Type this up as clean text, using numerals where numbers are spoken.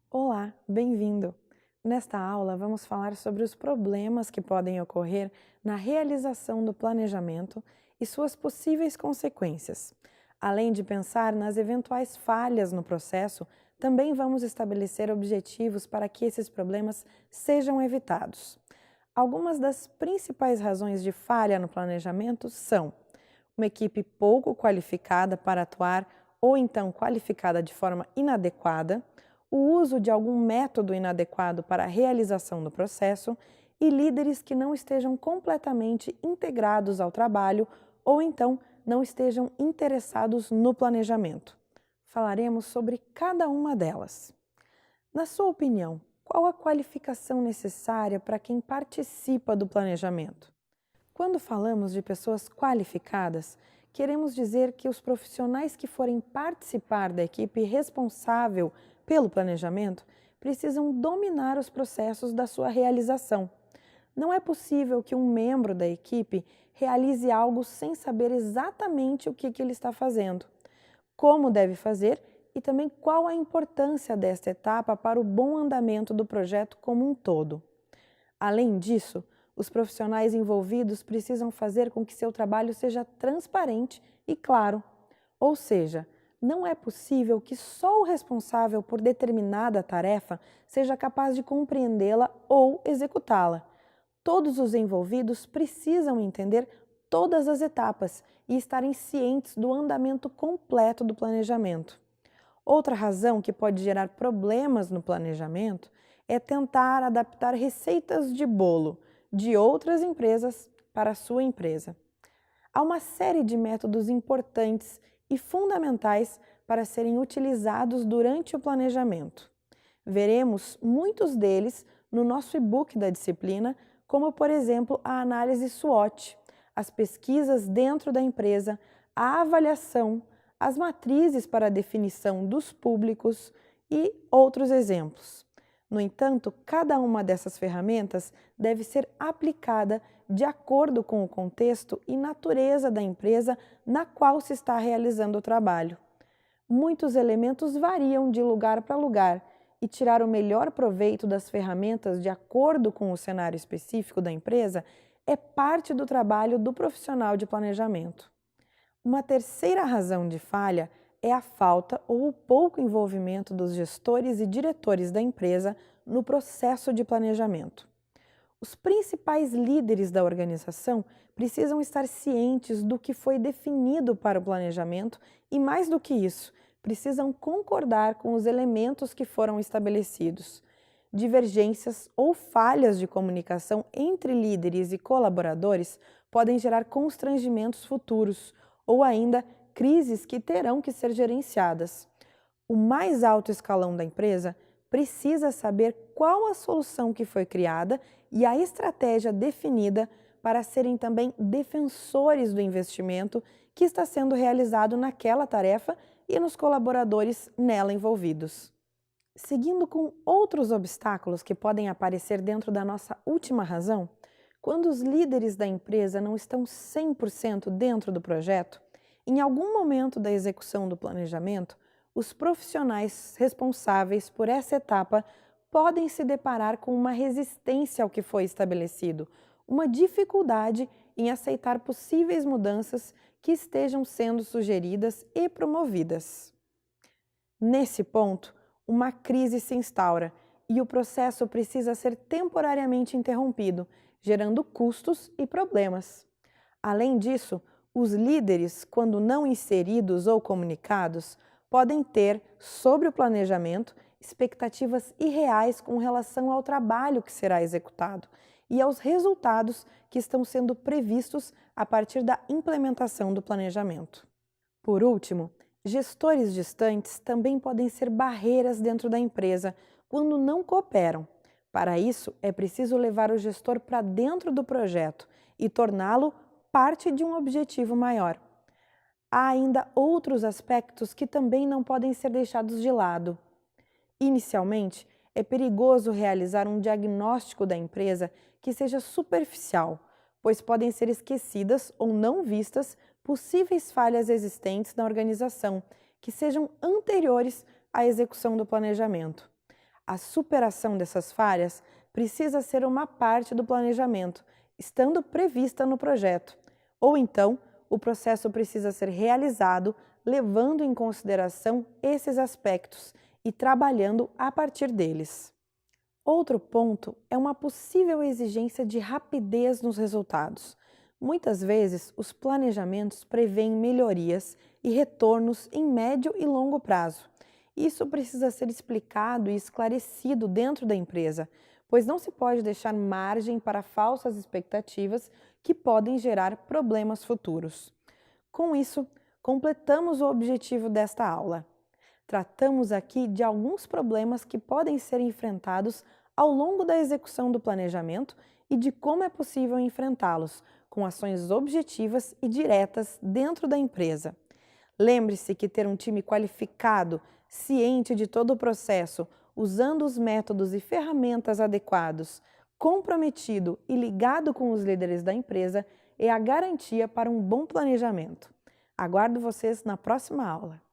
Olá, bem-vindo! Nesta aula, vamos falar sobre os problemas que podem ocorrer na realização do planejamento e suas possíveis consequências. Além de pensar nas eventuais falhas no processo, também vamos estabelecer objetivos para que esses problemas sejam evitados. Algumas das principais razões de falha no planejamento são uma equipe pouco qualificada para atuar ou então qualificada de forma inadequada, o uso de algum método inadequado para a realização do processo e líderes que não estejam completamente integrados ao trabalho ou então não estejam interessados no planejamento. Falaremos sobre cada uma delas. Na sua opinião, qual a qualificação necessária para quem participa do planejamento? Quando falamos de pessoas qualificadas, queremos dizer que os profissionais que forem participar da equipe responsável pelo planejamento precisam dominar os processos da sua realização. Não é possível que um membro da equipe realize algo sem saber exatamente o que ele está fazendo, como deve fazer e também qual a importância desta etapa para o bom andamento do projeto como um todo. Além disso, os profissionais envolvidos precisam fazer com que seu trabalho seja transparente e claro. Ou seja, não é possível que só o responsável por determinada tarefa seja capaz de compreendê-la ou executá-la. Todos os envolvidos precisam entender todas as etapas e estarem cientes do andamento completo do planejamento. Outra razão que pode gerar problemas no planejamento é tentar adaptar receitas de bolo de outras empresas para a sua empresa. Há uma série de métodos importantes e fundamentais para serem utilizados durante o planejamento. Veremos muitos deles no nosso e-book da disciplina, como, por exemplo, a análise SWOT, as pesquisas dentro da empresa, a avaliação, as matrizes para a definição dos públicos e outros exemplos. No entanto, cada uma dessas ferramentas deve ser aplicada de acordo com o contexto e natureza da empresa na qual se está realizando o trabalho. Muitos elementos variam de lugar para lugar e tirar o melhor proveito das ferramentas de acordo com o cenário específico da empresa é parte do trabalho do profissional de planejamento. Uma terceira razão de falha é a falta ou o pouco envolvimento dos gestores e diretores da empresa no processo de planejamento. Os principais líderes da organização precisam estar cientes do que foi definido para o planejamento e, mais do que isso, precisam concordar com os elementos que foram estabelecidos. Divergências ou falhas de comunicação entre líderes e colaboradores podem gerar constrangimentos futuros ou ainda crises que terão que ser gerenciadas. O mais alto escalão da empresa precisa saber qual a solução que foi criada e a estratégia definida para serem também defensores do investimento que está sendo realizado naquela tarefa e nos colaboradores nela envolvidos. Seguindo com outros obstáculos que podem aparecer dentro da nossa última razão, quando os líderes da empresa não estão 100% dentro do projeto, em algum momento da execução do planejamento, os profissionais responsáveis por essa etapa podem se deparar com uma resistência ao que foi estabelecido, uma dificuldade em aceitar possíveis mudanças que estejam sendo sugeridas e promovidas. Nesse ponto, uma crise se instaura e o processo precisa ser temporariamente interrompido, gerando custos e problemas. Além disso, os líderes, quando não inseridos ou comunicados, podem ter, sobre o planejamento, expectativas irreais com relação ao trabalho que será executado e aos resultados que estão sendo previstos a partir da implementação do planejamento. Por último, gestores distantes também podem ser barreiras dentro da empresa quando não cooperam. Para isso, é preciso levar o gestor para dentro do projeto e torná-lo parte de um objetivo maior. Há ainda outros aspectos que também não podem ser deixados de lado. Inicialmente, é perigoso realizar um diagnóstico da empresa que seja superficial, pois podem ser esquecidas ou não vistas possíveis falhas existentes na organização, que sejam anteriores à execução do planejamento. A superação dessas falhas precisa ser uma parte do planejamento, estando prevista no projeto. Ou então, o processo precisa ser realizado levando em consideração esses aspectos e trabalhando a partir deles. Outro ponto é uma possível exigência de rapidez nos resultados. Muitas vezes, os planejamentos prevêem melhorias e retornos em médio e longo prazo. Isso precisa ser explicado e esclarecido dentro da empresa, pois não se pode deixar margem para falsas expectativas que podem gerar problemas futuros. Com isso, completamos o objetivo desta aula. Tratamos aqui de alguns problemas que podem ser enfrentados ao longo da execução do planejamento e de como é possível enfrentá-los, com ações objetivas e diretas dentro da empresa. Lembre-se que ter um time qualificado, ciente de todo o processo, usando os métodos e ferramentas adequados, comprometido e ligado com os líderes da empresa é a garantia para um bom planejamento. Aguardo vocês na próxima aula.